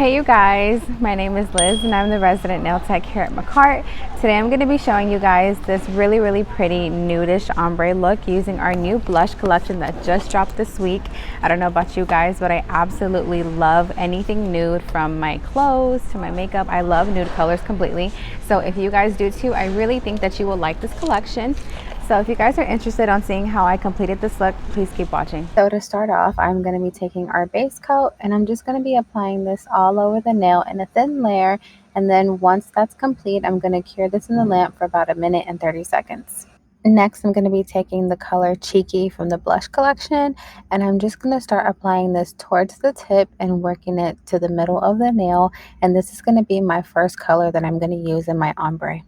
Hey you guys, my name is Liz and I'm the resident nail tech here at Makartt. Today I'm going to be showing you guys this really pretty nudish ombre look using our new blush collection that just dropped this week. I don't know about you guys, but I absolutely love anything nude, from my clothes to my makeup. I love nude colors completely. So if you guys do too, I really think that you will like this collection. So if you guys are interested on seeing how I completed this look, please keep watching. So to start off, I'm going to be taking our base coat and I'm just going to be applying this all over the nail in a thin layer. And then once that's complete, I'm going to cure this in the lamp for about 1 minute and 30 seconds. Next, I'm going to be taking the color Cheeky from the blush collection, and I'm just going to start applying this towards the tip and working it to the middle of the nail. And this is going to be my first color that I'm going to use in my ombre.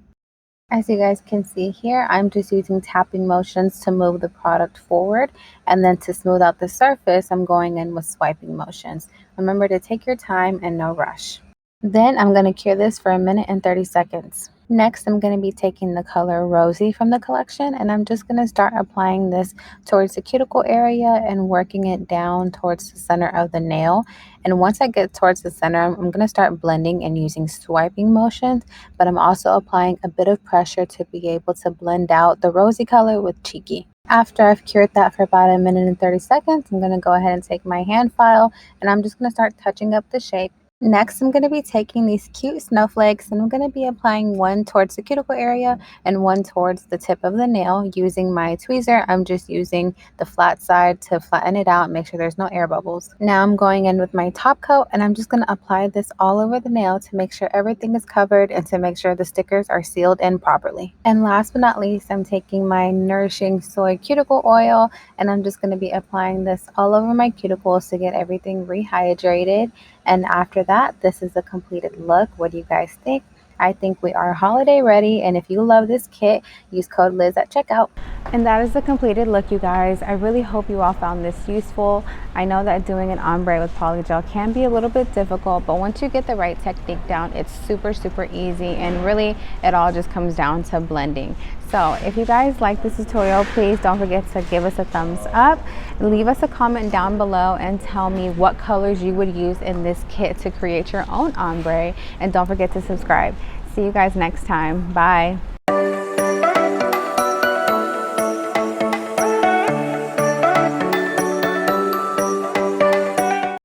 As you guys can see here, I'm just using tapping motions to move the product forward, and then to smooth out the surface, I'm going in with swiping motions. Remember to take your time and no rush. Then I'm going to cure this for 1 minute and 30 seconds. Next, I'm going to be taking the color Rosy from the collection, and I'm just going to start applying this towards the cuticle area and working it down towards the center of the nail. And once I get towards the center, I'm going to start blending and using swiping motions, but I'm also applying a bit of pressure to be able to blend out the rosy color with Cheeky. After I've cured that for about 1 minute and 30 seconds, I'm going to go ahead and take my hand file and I'm just going to start touching up the shape. Next, I'm going to be taking these cute snowflakes and I'm going to be applying one towards the cuticle area and one towards the tip of the nail. Using my tweezer, I'm just using the flat side to flatten it out and make sure there's no air bubbles. Now I'm going in with my top coat and I'm just going to apply this all over the nail to make sure everything is covered and to make sure the stickers are sealed in properly. And last but not least, I'm taking my Nourishing Soy Cuticle Oil and I'm just going to be applying this all over my cuticles to get everything rehydrated. And after that, this is a completed look. What do you guys think? I think we are holiday ready, and if you love this kit, use code Liz at checkout. And that is the completed look, you guys. I really hope you all found this useful. I know that doing an ombre with polygel can be a little bit difficult, but once you get the right technique down, it's super easy, and really it all just comes down to blending. So if you guys like this tutorial, please don't forget to give us a thumbs up. Leave us a comment down below and tell me what colors you would use in this kit to create your own ombre. And don't forget to subscribe. See you guys next time. Bye.